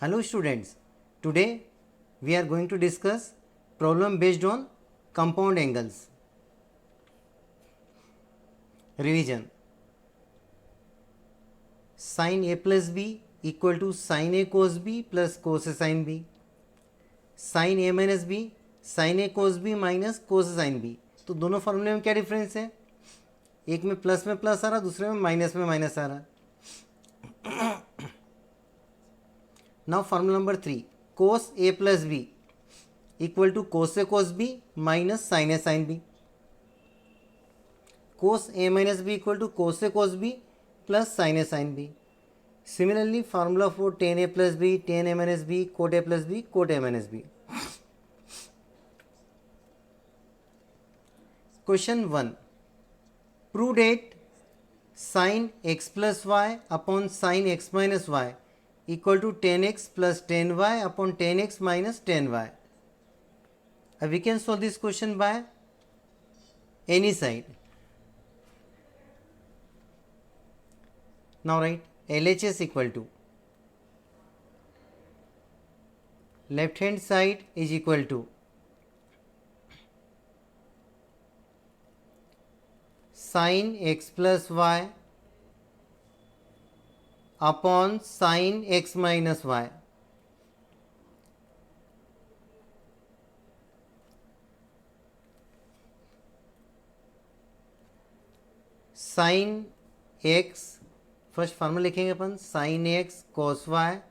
Hello students, today we are going to discuss problem based on compound angles. Revision. Sin A plus B equal to sin A cos B plus cos A sin B. Sin A minus B, sin A cos B minus cos A sin B. तो दोनों फॉर्मूले में क्या difference है? एक में plus आ रहा, दूसरे में माइनस आ रहा. Now formula number 3, cos A plus B equal to cos A cos B minus sin A sin B. Cos A minus B equal to cos A cos B plus sin A sin B. Similarly, formula for tan A plus B, tan A minus B, cot A plus B, cot A minus B. Question 1. Prove that sin x plus y upon sin x minus y equal to tan x plus tan y upon tan x minus tan y. We can solve this question by any side. Now write LHS equal to left hand side is equal to sin x plus y upon sin x minus y. Sin x, first formula लिखेंगे अपन, sin x cos y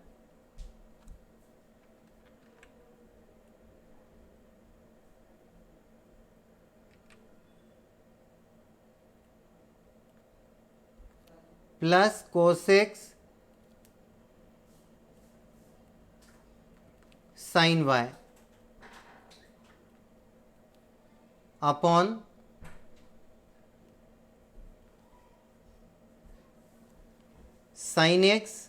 plus cos x sin y upon sin x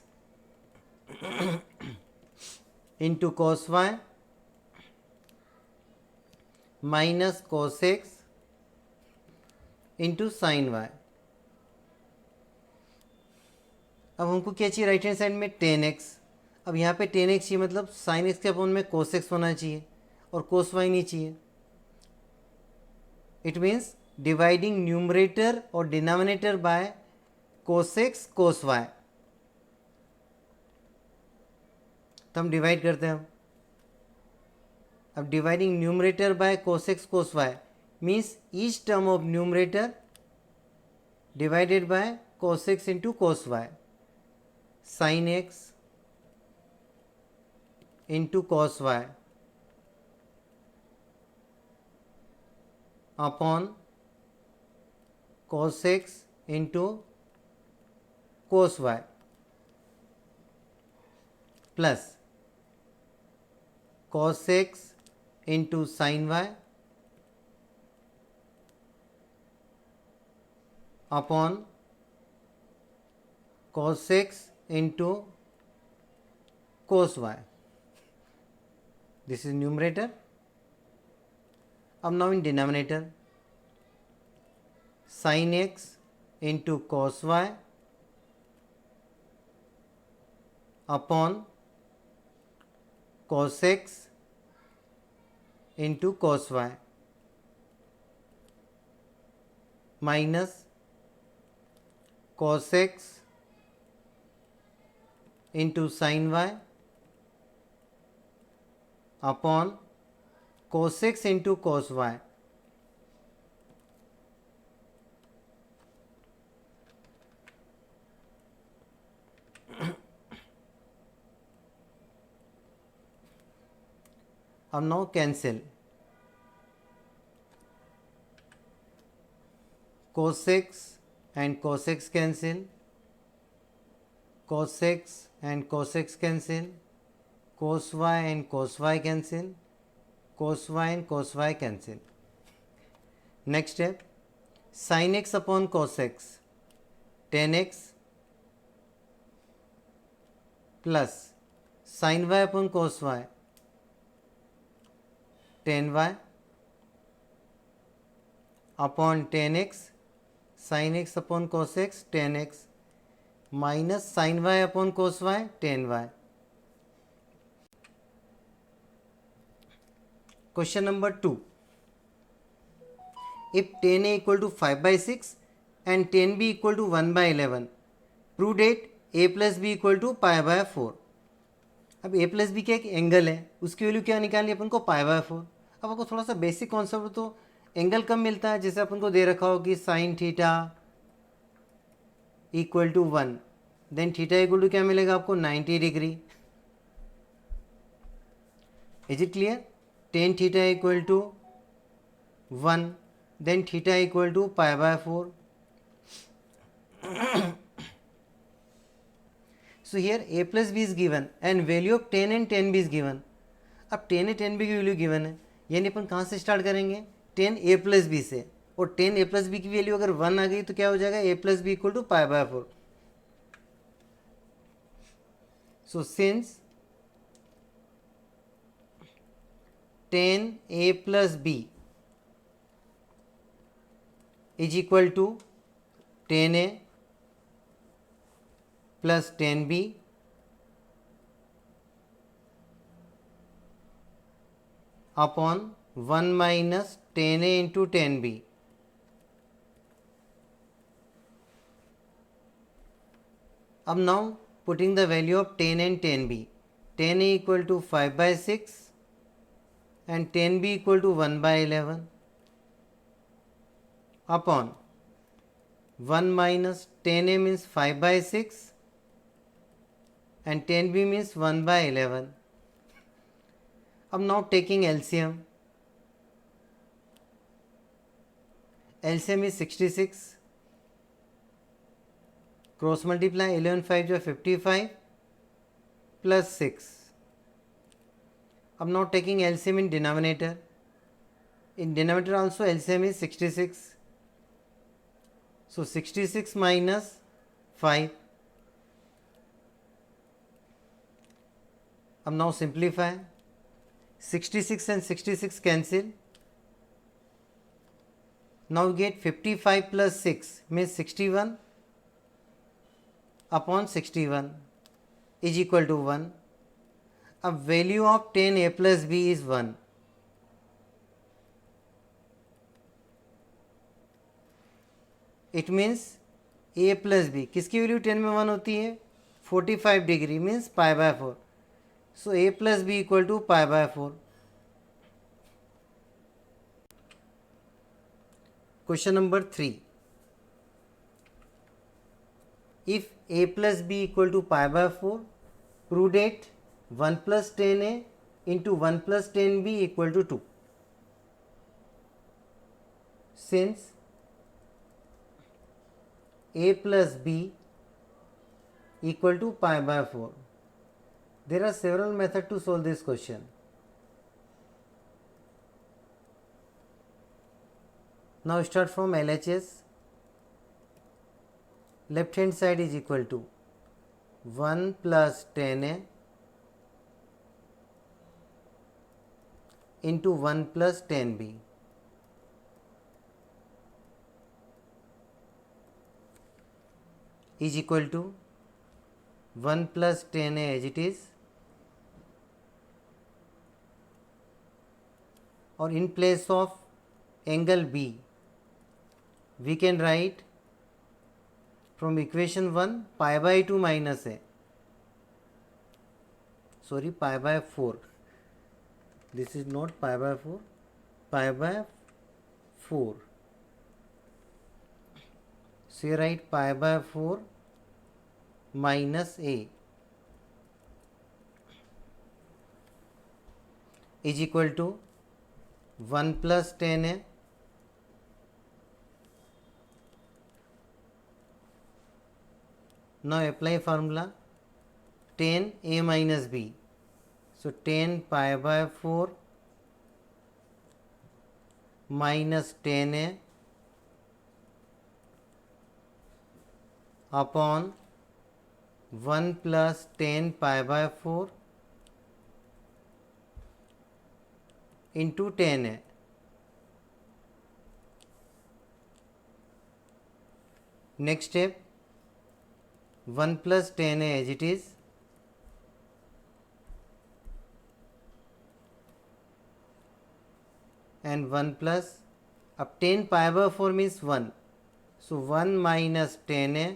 into cos y minus cos x into sin y. अब हमको क्या चाहिए right hand side में? tan x. अब यहाँ पे tan x चाहिए, मतलब sin x के अपॉन में cos x होना चाहिए और cos y नहीं चाहिए. इट मीन्स डिवाइडिंग न्यूमरेटर और denominator by cos x cos y. तो हम डिवाइड करते हैं. अब dividing numerator bye cos x cos y means each term of numerator divided by cos x into cos y. sin x into cos y upon cos x into cos y plus cos x into sin y upon cos x into cos y. This is numerator. अब now in denominator, sin x into cos y upon cos x into cos y minus cos x into sin y upon cos x into cos y. अब now cancel. Cos x and cos x cancel. Cos x and cos x cancel. Cos y and cos y cancel. Cos y and cos y cancel. Next step, sin x upon cos x, tan x plus sin y upon cos y, tan y upon tan x, sin x upon cos x, tan x minus sin y upon cos y, tan y. Question number 2. If 10a equal to 5 by 6 and 10b equal to 1 by 11, prove that a plus b equal to pi by 4. अब a plus B का एक angle है, उसकी value क्या निकालनी है अपन को, पाई by 4. अब आपको थोड़ा सा बेसिक कॉन्सेप्ट, तो एंगल कब मिलता है, जैसे अपन को दे रखा हो कि sine theta equal to 1, then theta equal to क्या मिलेगा आपको, 90 degree. Is it clear. Tan theta equal to 1, then theta equal to pi by 4. So here a plus b is given and value of 10 and 10b is given. अब 10 and 10b की value given है, यानी अपन कहाँ से start करेंगे, 10 a plus B से. और 10 a plus B की वैल्यू अगर 1 आ गई तो क्या हो जाएगा, a plus B equal to pi by 4. So since 10 a plus B is equal to 10a plus 10b upon 1 minus 10a into 10b. अब now putting the value of 10 and 10b, 10a equal to 5 by 6 and 10b equal to 1 by 11 upon 1 minus 10a means 5 by 6 and 10b means 1 by 11. अब now taking LCM. LCM is 66. Cross multiply 11 5 जो 55 plus 6. अब now taking LCM in denominator. In denominator also LCM is 66. So 66 minus 5. अब now simplify. 66 and 66 cancel. Now we get 55 plus 6 means 61 upon 61 is equal to 1. अब value of 10 a plus b is 1. It means A plus B किसकी value 10 में 1 होती है, 45 degree means pi by 4. So A plus B equal to pi by 4. Question number 3. If A plus B equal to pi by 4, prove that 1 plus 10a into 1 plus 10b equal to 2. Since a plus b equal to pi by 4. There are several methods to solve this question. Now start from LHS. Left hand side is equal to 1 plus 10a into 1 plus 10b. Is equal to 1 plus 10a as it is, or in place of angle B we can write from equation 1 pi by 2 minus a, sorry pi by 4, this is not pi by 4, pi by 4. So you write pi by 4 minus a is equal to 1 plus 10a now apply formula 10a minus b. So 10 pi by 4 minus 10a upon 1 plus 10 pi by 4 into 10a. Next step, 1 plus 10a as it is, and 1 plus, अब 10 pi by 4 means 1, so 1 minus 10a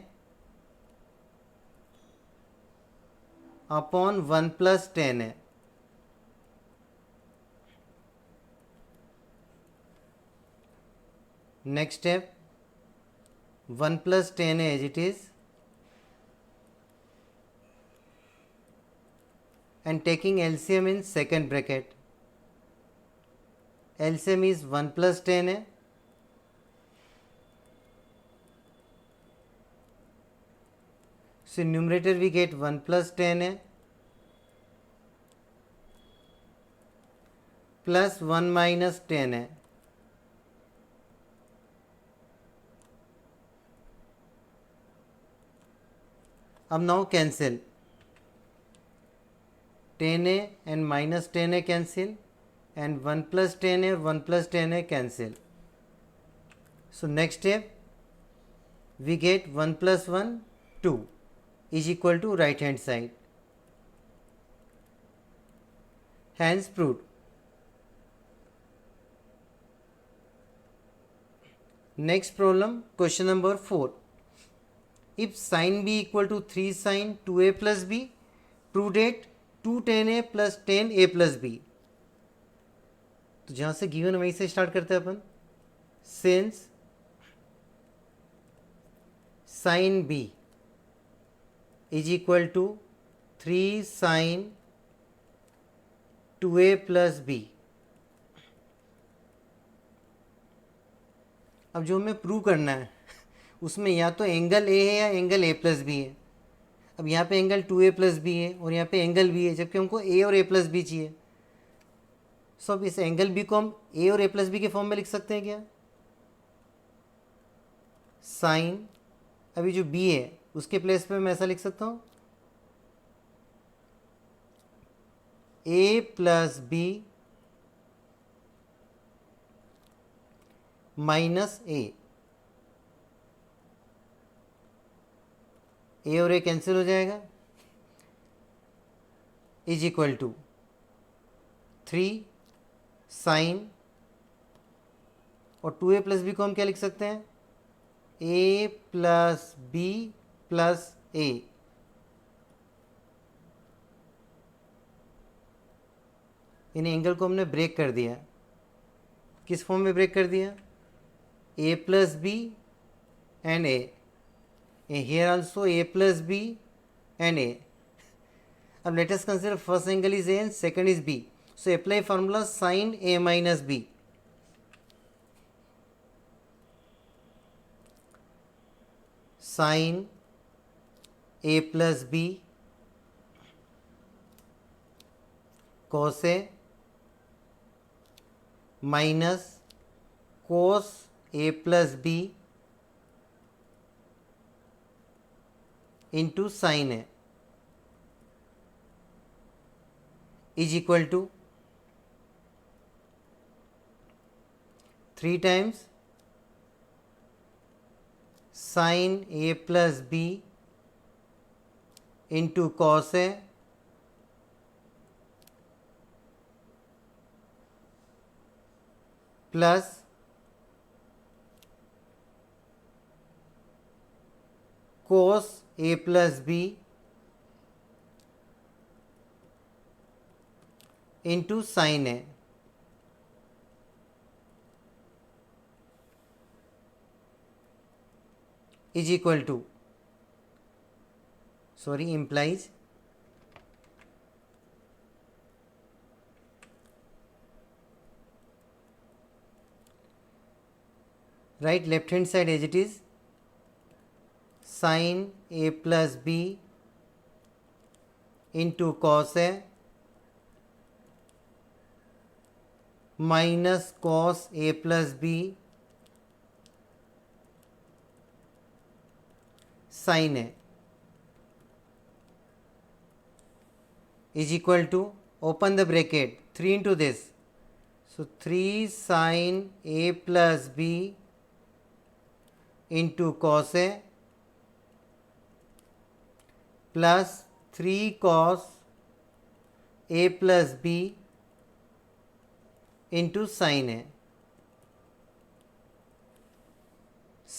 upon 1 plus 10a. Next step, 1 plus 10a as it is, and taking LCM in second bracket. LCM is 1 plus 10a, so in numerator we get 1 plus 10a plus 1 minus 10a. अब now cancel, 10a and minus 10a cancel, and 1 plus 10a or 1 plus 10a cancel. So next step, we get 1 plus 1, 2 is equal to right hand side. Hence proved. Next problem, question number 4. If sin b equal to 3 sin 2a plus b, prove that 2 10a plus 10a plus b. तो जहाँ से given वहीं से start करते हैं अपन. Since sin b is equal to 3 sin 2a plus b. अब जो हमें प्रूव करना है उसमें या तो एंगल ए है या एंगल ए प्लस बी है. अब यहाँ पे एंगल 2a प्लस बी है और यहाँ पे एंगल बी है, जबकि हमको ए और ए प्लस बी चाहिए. सो अब इस एंगल बी को हम ए और ए प्लस बी के फॉर्म में लिख सकते हैं क्या? साइन, अभी जो बी है उसके प्लेस पे मैं ऐसा लिख सकता हूँ, ए प्लस बी माइनस ए और ए कैंसिल हो जाएगा, इज इक्वल टू 3 साइन, और 2a प्लस बी को हम क्या लिख सकते हैं, a plus B plus A. इन एंगल को हमने ब्रेक कर दिया. किस फॉर्म में ब्रेक कर दिया? a plus B and A. Here also a plus b and a. अब let us consider first angle is a and second is b. So apply formula sin a minus b. Sin a plus b cos a minus cos a plus b into sin a is equal to 3 times sin a plus b into cos a plus cos a plus b into sin a. Is equal to, implies write left hand side as it is, sin a plus b into cos a minus cos a plus b sin a is equal to, open the bracket, 3 into this, so 3 sin a plus b into cos a plus 3 cos a plus b into sin a.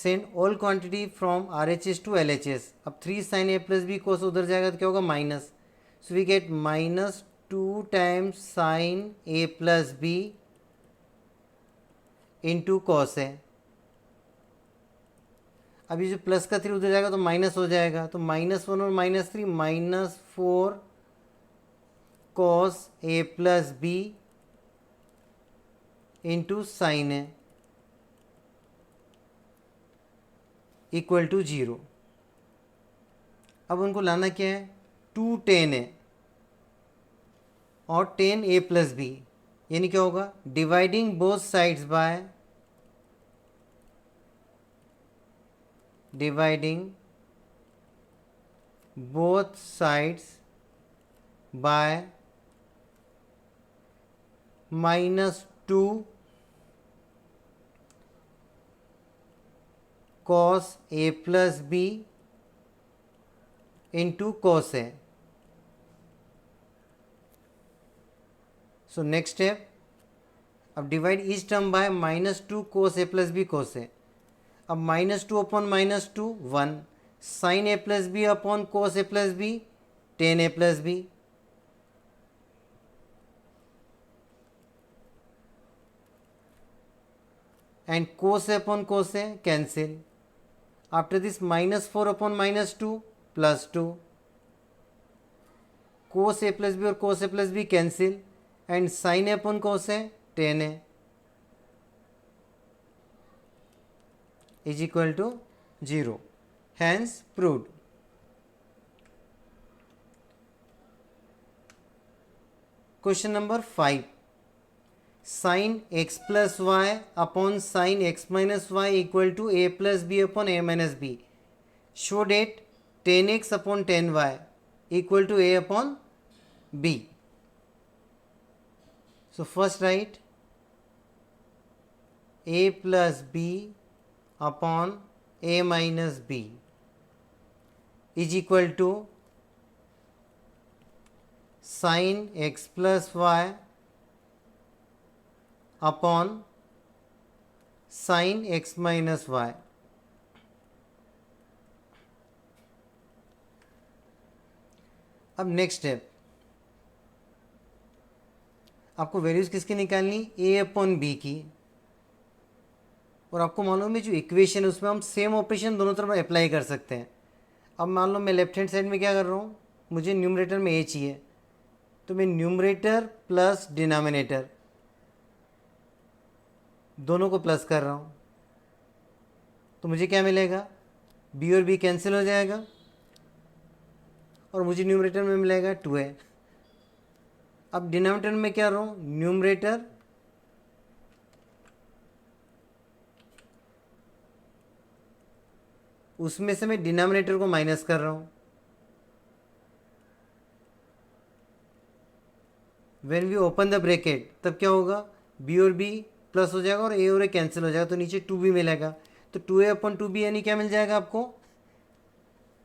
Send all quantity from RHS to LHS. अब 3 sin A plus B cos उधर जाएगा तो क्या होगा minus. So we get -2 times sine A plus B into cos है. अब ये जो प्लस का 3 उधर जाएगा तो माइनस हो जाएगा, तो -1 और -3 -4 cos A plus B into sine है इक्वल टू 0. अब उनको लाना क्या है, 2 tan है और tan A प्लस बी, यानी क्या होगा, dividing both sides by -2 cos A plus B into cos है. सो नेक्स्ट स्टेप, अब डिवाइड इस term by -2 cos A plus B cos है. अब -2 upon -2 1 sine A plus B upon cos A plus B tan A plus B. And cos A upon cos A cancel. After this -4 upon -2 +2. Cos A plus B और cos A plus B cancel. And sin A upon cos A tan A is equal to 0. Hence proved. Question number 5. Sin x plus y upon sin x minus y equal to a plus b upon a minus b. Show that tan x upon tan y equal to a upon b. So first write a plus b upon a minus b is equal to sin x plus y upon sin x minus y. अब next step, आपको values किसकी निकालनी, a upon B की. और आपको मालूम है जो इक्वेशन है उसमें हम सेम ऑपरेशन दोनों तरफ अप्लाई कर सकते हैं. अब मान लो मैं लेफ्ट हैंड साइड में क्या कर रहा हूँ, मुझे न्यूमरेटर में a चाहिए, तो मैं न्यूमरेटर प्लस डिनोमिनेटर दोनों को प्लस कर रहा हूँ, तो मुझे क्या मिलेगा, b और b कैंसिल हो जाएगा और मुझे न्यूमरेटर में मिलेगा 2a. अब डिनोमिनेटर में क्या कर रहा हूँ, न्यूमरेटर उसमें से मैं डिनोमिनेटर को माइनस कर रहा हूँ. When we open the bracket तब क्या होगा, b और b प्लस हो जाएगा और a और a कैंसिल हो जाएगा, तो नीचे 2b मिलेगा. तो 2a अपॉन 2b यानी क्या मिल जाएगा आपको,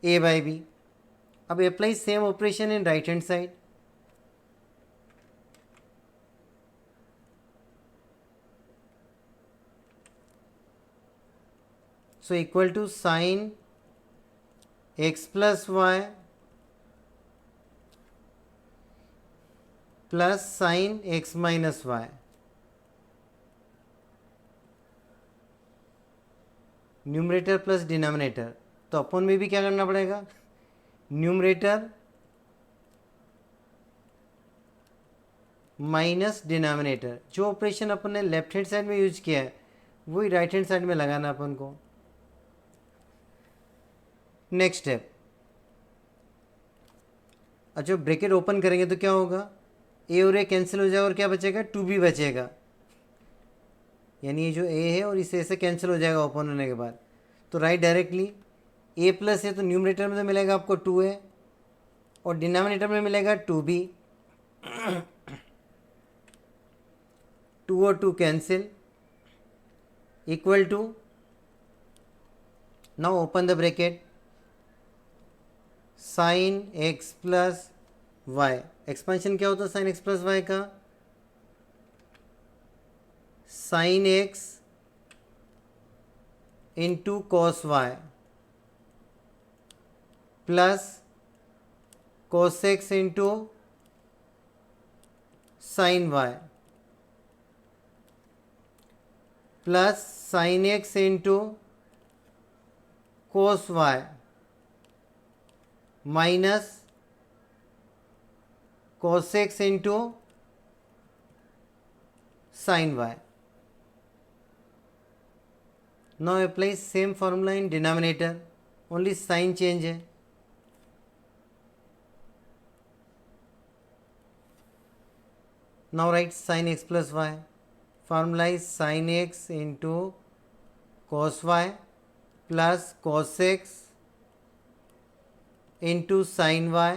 a बाई b. अब apply same operation in right hand side. So equal to sine x plus y plus sine x minus y. Numerator plus denominator, तो अपन में भी क्या करना पड़ेगा, न्यूमरेटर माइनस डिनोमिनेटर. जो ऑपरेशन अपन ने लेफ्ट हैंड साइड में यूज किया है वही राइट हैंड साइड में लगाना अपन को. नेक्स्ट स्टेप, अच्छा ब्रैकेट ओपन करेंगे तो क्या होगा, a और a कैंसिल हो जाएगा और क्या बचेगा, 2b बचेगा. यानी ये जो a है और इसे ऐसे कैंसिल हो जाएगा ओपन होने के बाद. तो राइट डायरेक्टली a प्लस है तो न्यूमरेटर में तो मिलेगा आपको 2a और डिनोमिनेटर में मिलेगा 2b. 2 और 2 cancel equal to, now open the bracket, sine x plus y. Expansion क्या होता है साइन x प्लस वाई का, sine x into cos y plus cos x into sine y plus sine x into cos y minus cos x into sin y. Now apply same formula in denominator, only sign change है. Now write sin x plus y. Formula is sin x into cos y plus cos x into sin y.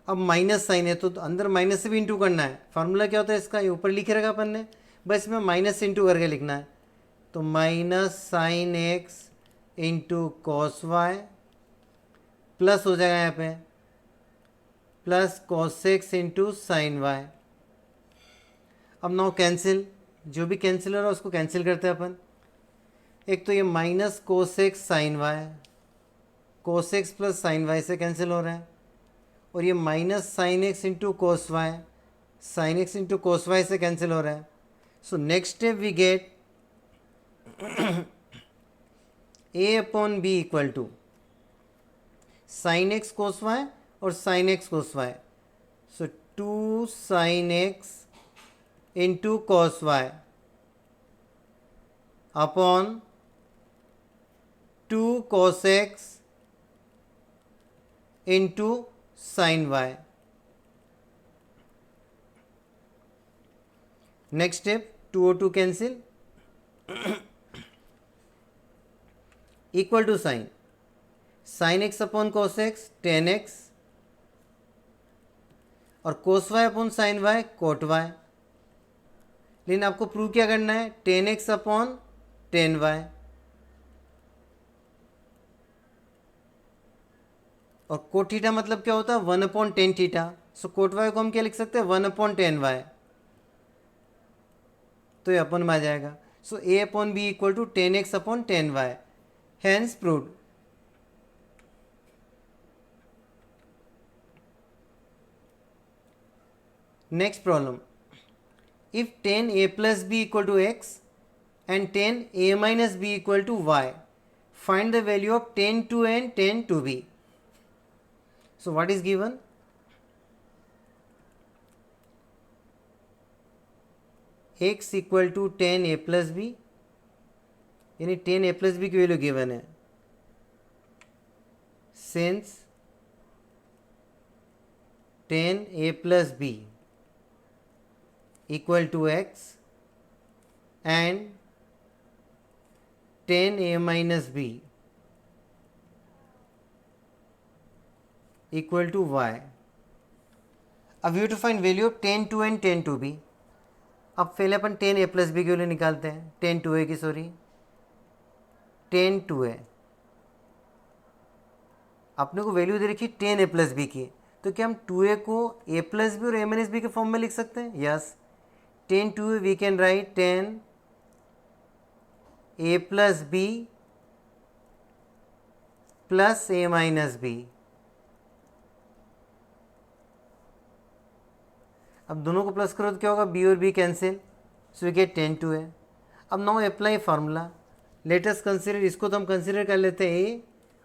अब minus sign है तो अंदर minus से भी into करना है. Formula क्या होता है इसका, ये ऊपर लिखे रखा अपन ने, बस इसमें माइनस इंटू करके लिखना है. तो minus sine x into cos y plus हो जाएगा यहाँ पे plus cos x into sine y. अब नाउ कैंसिल, जो भी कैंसिल हो रहा है उसको कैंसिल करते हैं अपन. एक तो ये minus cos x sine y, cos x plus sine y से कैंसिल हो रहा है, और ये minus sine x into cos y, sine x into cos y से कैंसिल हो रहा है. So next step we get A upon B equal to sine x cos y और sine x cos y. So 2 sine x into cos y upon 2 cos x into sin y. Next step 2 और 2 cancel equal to sin x upon cos x tan x और cos y upon sin y cot y. लेकिन आपको prove क्या करना है, tan x upon tan y और cot theta मतलब क्या होता है 1 अपॉन टेन थीटा. सो कोट वाई को हम क्या लिख सकते हैं 1 अपॉन टेन वाई, तो ये अपन में आ जाएगा. So A upon B equal to ten X upon ten Y, hence proved. Next problem, if ten A plus B equal to X and ten A minus B equal to Y, find the value of ten to N ten to B. So what is given? X equal to 10 a plus b, यानी 10 a plus b की value given है. Since 10 a plus b equal to x and 10 a minus b equal to y. अब you to find value of 10 two and 10 two B. अब पहले अपन 10 A plus B की value निकालते हैं, 10 to ए की, सॉरी 10 टू ए. अपने को वैल्यू दे रखी 10 ए प्लस बी की, तो क्या हम 2a को a प्लस बी और a माइनस बी के फॉर्म में लिख सकते हैं? Yes. 10 to A we can write 10 a plus B plus a minus B. अब दोनों को प्लस करो तो क्या होगा, बी और B cancel, so we get 10 to A. अब now apply formula. Let us consider, इसको तो हम कंसीडर कर लेते हैं ए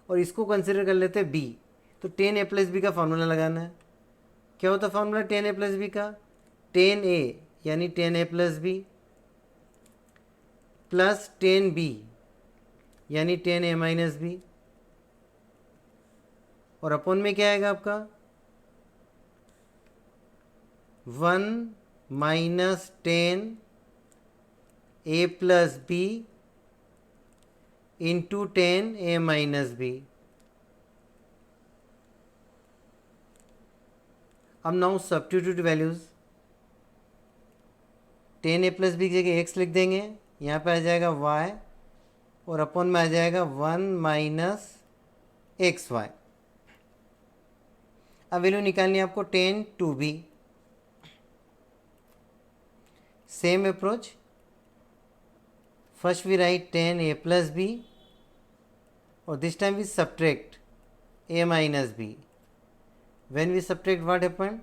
और इसको कंसीडर कर लेते हैं बी. तो 10 ए प्लस बी का फार्मूला लगाना है. क्या होता है फार्मूला 10 ए प्लस बी का, 10 ए यानी 10 A plus B plus 10 B यानी 10 ए माइनस बी, और अपॉन में क्या आएगा आपका 1 minus 10 A plus B into 10 A minus B. अब now substitute values, 10 A plus B की जगह एक्स लिख देंगे, यहाँ पे आ जाएगा वाई और अपॉन में आ जाएगा 1 माइनस एक्स वाई. अब वैल्यू निकालनी है आपको 10 two B. Same approach, First we write 10a plus b, or this time we subtract a minus b. When we subtract, what happened?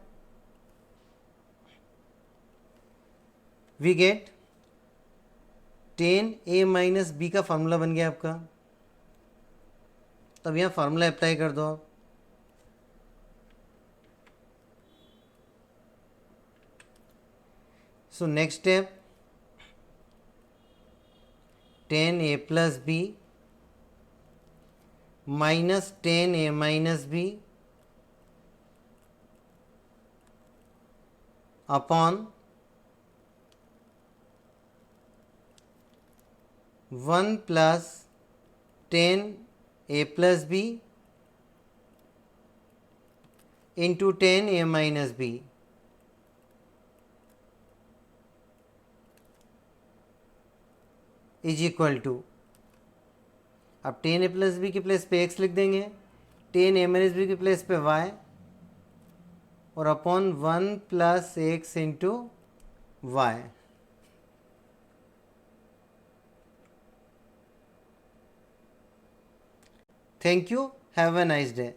We get 10a minus b का formula बन गया आपका. तब यहाँ फार्मूला अप्लाई कर दो आप. So next step, 10a plus b minus 10a minus b upon 1 plus 10a plus b into 10a minus b is equal to, अब 10a प्लस बी के प्लेस पे x लिख देंगे, 10a माइनस बी के place पे y, और upon 1 plus x into y. Thank you, have a nice day.